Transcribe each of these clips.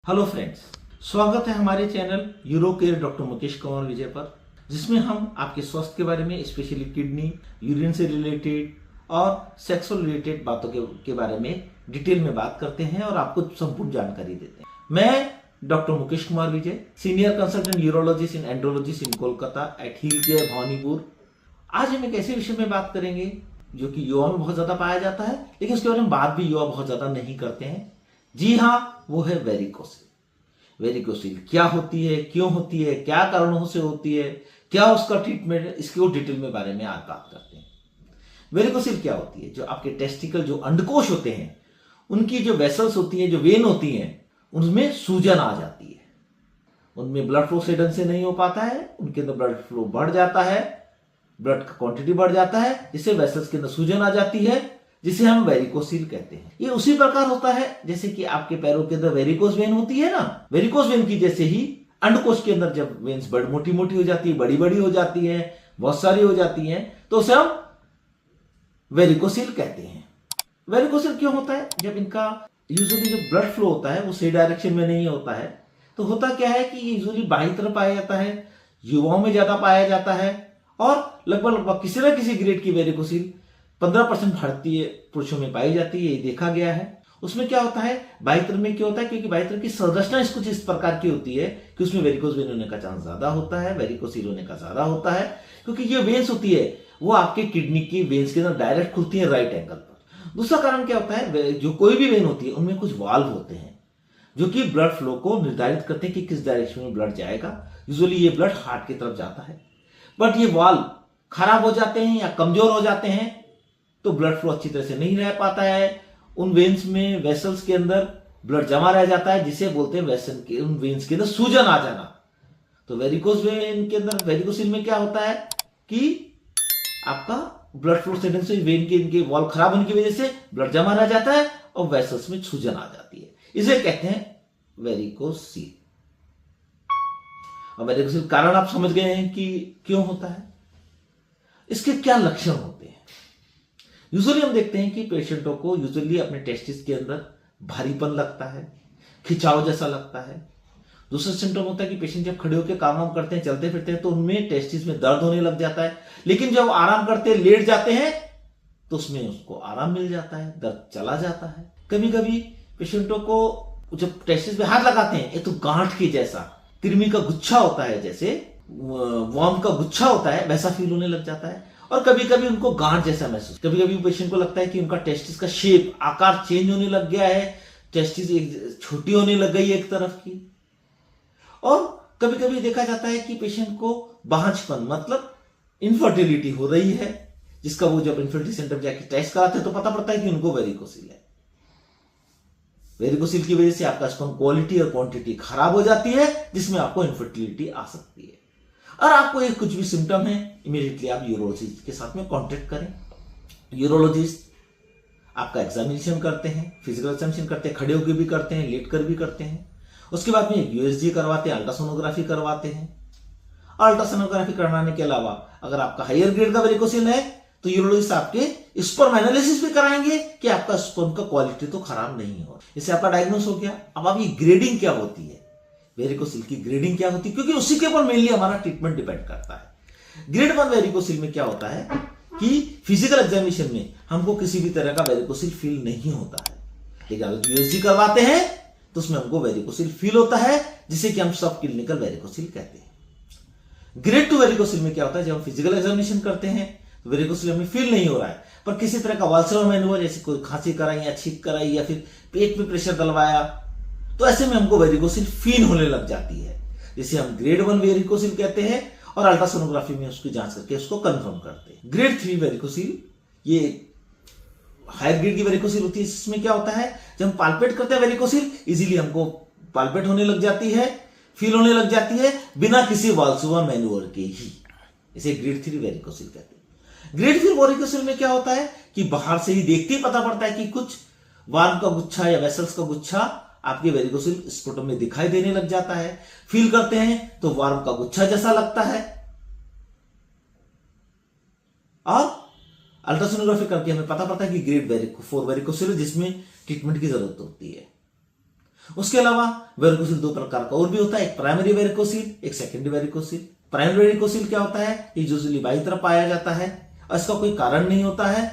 Hello friends, स्वागत है हमारे channel Uro care doctor Mukesh Kumar Vijay पर, जिसमें हम आपके स्वास्थ्य के बारे में, स्पेशली किडनी, यूरिन से रिलेटेड और सेक्सुअल रिलेटेड बातों के बारे में डिटेल में बात करते हैं और आपको संपूर्ण जानकारी देते हैं। मैं doctor Mukesh Kumar Vijay, senior consultant urologist in andrologist in Kolkata at heal care Bhawanipur. आज हम एक ऐसे विषय में बात करेंगे जो कि युवा में बहुत ज्यादा पाया जाता है, लेकिन उसके बारे में बात भी युवा बहुत ज्यादा नहीं करते हैं। जी हाँ, वो है वेरिकोसिल। वेरिकोसिल क्या होती है, क्यों होती है, क्या कारणों से होती है, क्या उसका ट्रीटमेंट है, इसके डिटेल में बारे में आज बात करते हैं। वेरिकोसिल क्या होती है? जो आपके टेस्टिकल, जो अंडकोश होते हैं, उनकी जो वेसल्स होती हैं, जो वेन होती हैं, उनमें सूजन आ जाती है। उनमें ब्लड फ्लो सही ढंग से नहीं हो पाता है, उनके अंदर ब्लड फ्लो बढ़ जाता है, ब्लड का क्वांटिटी बढ़ जाता है, जिससे वेसल्स के अंदर सूजन आ जाती है, जिसे हम वेरिकोसिल कहते हैं। ये उसी प्रकार होता है जैसे कि आपके पैरों के अंदर वेरिकोस वेन होती है ना। वेरिकोस वेन की जैसे ही अंडकोश के अंदर जब वेन्स बड़ी मोटी मोटी हो जाती है, बड़ी बड़ी हो जाती है, बहुत सारी हो जाती हैं, तो उसे हम वेरिकोसिल कहते हैं। वेरिकोसिल क्यों होता है? जब इनका यूजुअली जो ब्लड फ्लो होता है वो सही डायरेक्शन में नहीं होता है, तो होता क्या है कि ये यूजुअली बाईं तरफ पाया जाता है, युवाओं में ज्यादा पाया जाता है, और लगभग किसी न किसी ग्रेड की वेरिकोसिल 15% भारतीय पुरुषों में पाई जाती है, ये देखा गया है। उसमें क्या होता है, बाईं में क्या होता है, क्योंकि बाईं की संरचना कुछ इस प्रकार की होती है कि उसमें वेरिकोस वेन होने का चांस ज्यादा होता है, वेरिकोसिल होने का ज्यादा होता है, क्योंकि ये वेन्स होती है वो आपके किडनी की वेन्स के अंदर डायरेक्ट खुलती है राइट एंगल पर। दूसरा कारण क्या होता है, जो कोई भी वेन होती है उनमें कुछ वाल्व होते हैं जो कि ब्लड फ्लो को निर्धारित करते हैं कि किस डायरेक्शन में ब्लड जाएगा। यूजुअली ये ब्लड हार्ट की तरफ जाता है, बट ये वाल्व खराब हो जाते हैं या कमजोर हो जाते हैं तो ब्लड फ्लो अच्छी तरह से नहीं रह पाता है। उन वेन्स में, वेसल्स के अंदर ब्लड जमा रह जाता है, जिसे बोलते हैं उन वेन्स के अंदर सूजन आ जाना। तो वेरिकोस वेन के अंदर, वेरिकोसिल में क्या होता है कि आपका ब्लड फ्लो से वेन के इनके वॉल खराब होने की वजह से ब्लड जमा रह जाता है और वेसल्स में सूजन आ जाती है, इसे कहते हैं वेरिकोसिल। और वेरिकोसिल कारण आप समझ गए हैं कि क्यों होता है। इसके क्या लक्षण होते हैं? यूजुअली हम देखते हैं कि पेशेंटों को यूजुअली अपने टेस्टिस के अंदर भारीपन लगता है, खिंचाव जैसा लगता है। दूसरा सिम्टम होता है कि पेशेंट जब खड़े होकर काम वाम करते हैं, चलते फिरते हैं, तो उनमें टेस्टिस में दर्द होने लग जाता है, लेकिन जब आराम करते हैं, लेट जाते हैं, तो उसमें उसको आराम मिल जाता है, दर्द चला जाता है। कभी कभी पेशेंटों को जब टेस्टिस पे हाथ लगाते हैं, ये तो गांठ के जैसा, कृमि का गुच्छा होता है, जैसे वर्म का गुच्छा होता है, वैसा फील होने लग जाता है। और कभी कभी उनको गांठ जैसा महसूस, कभी कभी पेशेंट को लगता है कि उनका टेस्टिस का शेप, आकार चेंज होने लग गया है, टेस्टिस एक छोटी होने लग गई है एक तरफ की। और कभी कभी देखा जाता है कि पेशेंट को बांझपन, मतलब इनफर्टिलिटी हो रही है, जिसका वो जब इनफर्टिलिटी सेंटर जाके टेस्ट कराते हैं तो पता पड़ता है कि उनको वेरिकोसिल है। वेरिकोसिल की वजह से आपका स्पर्म क्वालिटी और क्वांटिटी खराब हो जाती है, जिसमें आपको इनफर्टिलिटी आ सकती है। और आपको एक कुछ भी सिम्टम है, इमीडिएटली आप यूरोलॉजिस्ट के साथ में कांटेक्ट करें। यूरोलॉजिस्ट आपका एग्जामिनेशन करते हैं, फिजिकल एग्जामिनेशन करते हैं, खड़े होकर भी करते हैं, लेट कर भी करते हैं। उसके बाद में यूएसजी करवाते हैं, अल्ट्रासोनोग्राफी करवाते हैं। अल्ट्रासोनोग्राफी करवाने के अलावा अगर आपका हायर ग्रेड का वेरिकोसिल है तो यूरोलॉजिस्ट आपके स्पर्म एनालिसिस भी कराएंगे कि आपका स्पर्म का क्वालिटी तो खराब नहीं हो। इससे आपका डायग्नोस हो गया। अब आपकी ग्रेडिंग क्या होती है, वेरिकोसिल की ग्रेडिंग क्या होती है, क्योंकि उसी के ऊपर मेनली हमारा ट्रीटमेंट डिपेंड करता है। ग्रेड 1 वेरिकोसिल में क्या होता है कि फिजिकल एग्जामिनेशन में हमको किसी भी तरह का वेरिकोसिल फील नहीं होता है, लेकिन अगर यूएसजी करवाते हैं तो उसमें हमको वेरिकोसिल फील होता है, जिसे कि हम सब क्लिनिकल वेरिकोसिल कहते हैं। ग्रेड 2 वेरिकोसिल में क्या होता है, जब हम फिजिकल एग्जामिनेशन करते हैं तो वेरिकोसिल हमें फील नहीं हो रहा है, पर किसी तरह का वाल्सर मैनुअल, जैसे कोई खांसी कराई या छींक कराई या फिर पेट में प्रेशर डलवाया, तो ऐसे में हमको वेरिकोसिल फील होने लग जाती है, जिसे हम ग्रेड 1 वेरिकोसिल कहते हैं। और अल्ट्रासोनोग्राफी में उसकी जांच करके उसको कंफर्म करते हैं। ग्रेड 3 वेरिकोसिल, ये हायर ग्रेड की वेरिकोसिल होती है। इसमें क्या होता है, जब हम पाल्पेट करते हैं वेरिकोसिल, इजीली हमको पाल्पेट होने लग जाती है, फील होने लग जाती है, बिना किसी वाल्सुआ मैनुअल के ही। इसे ग्रेड 3 वेरिकोसिल कहते हैं। ग्रेड 4 वेरिकोसिल में क्या होता है कि बाहर से ही देखते ही पता पड़ता है कि कुछ वार्म का गुच्छा या वेसल्स का गुच्छा आपके वेरिकोसिल स्क्रोटम में दिखाई देने लग जाता है। फील करते हैं तो वार्म का गुच्छा जैसा लगता है। और अल्ट्रासोनोग्राफी करके हमें पता पड़ता है कि ग्रेड 4 वेरिकोसिल, जिसमें ट्रीटमेंट की जरूरत होती है। उसके अलावा वेरिकोसिल दो प्रकार का और भी होता है, एक प्राइमरी वेरिकोसिल, एक सेकेंडरी वेरिकोसिल। प्राइमरी वेरिकोसिल क्या होता है? ये यूजुअली बाई तरफ पाया जाता है और इसका कोई कारण नहीं होता है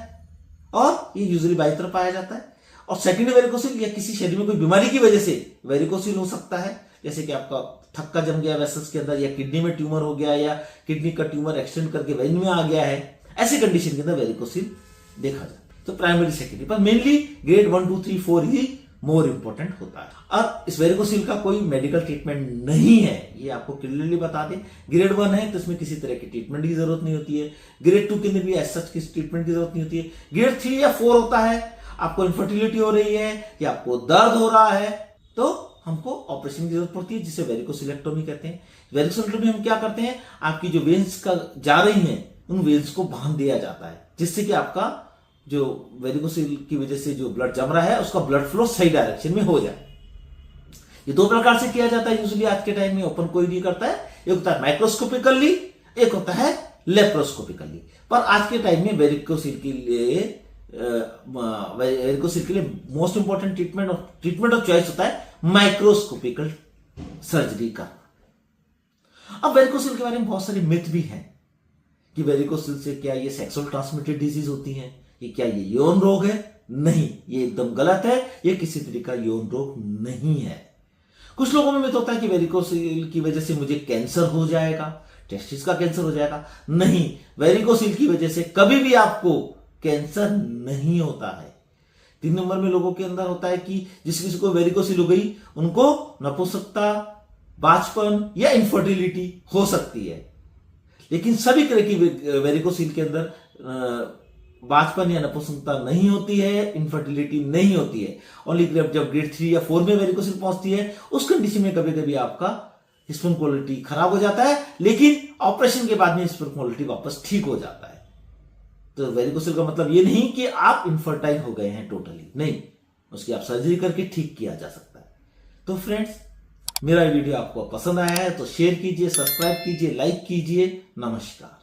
और ये यूजुअली बाई तरफ पाया जाता है। और सेकेंडरी वेरिकोसिल या किसी शरीर में कोई बीमारी की वजह से वेरिकोसिल हो सकता है, जैसे कि आपका थक्का जम गया वेसल्स के अंदर, या किडनी में ट्यूमर हो गया, या किडनी का ट्यूमर एक्सटेंड करके वेन में आ गया है, ऐसी कंडीशन के अंदर वेरिकोसिल देखा जाता है। तो प्राइमरी सेकेंडरी पर मेनली ग्रेड 1 2 3 4 ही मोर इंपॉर्टेंट होता है। और इस वेरिकोसिल का कोई मेडिकल ट्रीटमेंट नहीं है, ये आपको क्लियरली बता दें। ग्रेड 1 है तो इसमें किसी तरह की ट्रीटमेंट की जरूरत नहीं होती है। ग्रेड 2 के अंदर भी ऐसा किसी ट्रीटमेंट की जरूरत नहीं होती है। ग्रेड 3 या 4 होता है, आपको इनफर्टिलिटी हो रही है या आपको दर्द हो रहा है तो हमको ऑपरेशन की जरूरत पड़ती है, जिसे वेरिकोसिलेक्टोमी कहते हैं। वेरिकोसिलेक्टोमी हम क्या करते हैं, आपकी जो वेन्स का जा रही हैं उन वेन्स को बांध दिया जाता है, जिससे कि आपका जो वेरिकोसिल की वजह से जो ब्लड जम रहा है उसका ब्लड फ्लो सही डायरेक्शन में हो जाए। ये दो प्रकार से किया जाता है यूजुअली आज के टाइम में, ओपन कोई नहीं करता है। एक होता है माइक्रोस्कोपिकली, एक होता है लेप्रोस्कोपिकली। पर आज के टाइम में वेरिकोसिल के लिए most important treatment of choice होता है माइक्रोस्कोपिकल सर्जरी का। अब वेरिकोसिल के बारे में बहुत सारे मिथ भी हैं कि वेरिकोसिल से क्या ये सेक्सुअल ट्रांसमिटेड डिजीज होती है, ये क्या ये यौन रोग है? नहीं, ये एकदम गलत है, ये किसी तरह का यौन रोग नहीं है। कुछ लोगों में मिथ होता है कि वेरिकोसिल की वजह से मुझे कैंसर हो जाएगा, टेस्टिस का कैंसर हो जाएगा। नहीं, वेरिकोसिल की वजह से कभी भी आपको कैंसर नहीं होता है। 3 नंबर में लोगों के अंदर होता है कि जिस किसी को वेरिकोसिल हो गई उनको नपुंसकता, बांझपन या इनफर्टिलिटी हो सकती है, लेकिन सभी तरह की वेरिकोसिल के अंदर बांझपन या नपुंसकता नहीं होती है, इनफर्टिलिटी नहीं होती है। ओनली जब ग्रेड 3 या 4 में वेरिकोसिल पहुंचती है उस कंडीशन में कभी कभी आपका स्पर्म क्वालिटी खराब हो जाता है, लेकिन ऑपरेशन के बाद में स्पर्म क्वालिटी वापस ठीक हो जाता है। तो वेरिकोसिल का मतलब ये नहीं कि आप इनफर्टाइल हो गए हैं टोटली, नहीं, उसकी आप सर्जरी करके ठीक किया जा सकता है। तो फ्रेंड्स, मेरा वीडियो आपको पसंद आया है तो शेयर कीजिए, सब्सक्राइब कीजिए, लाइक कीजिए। नमस्कार।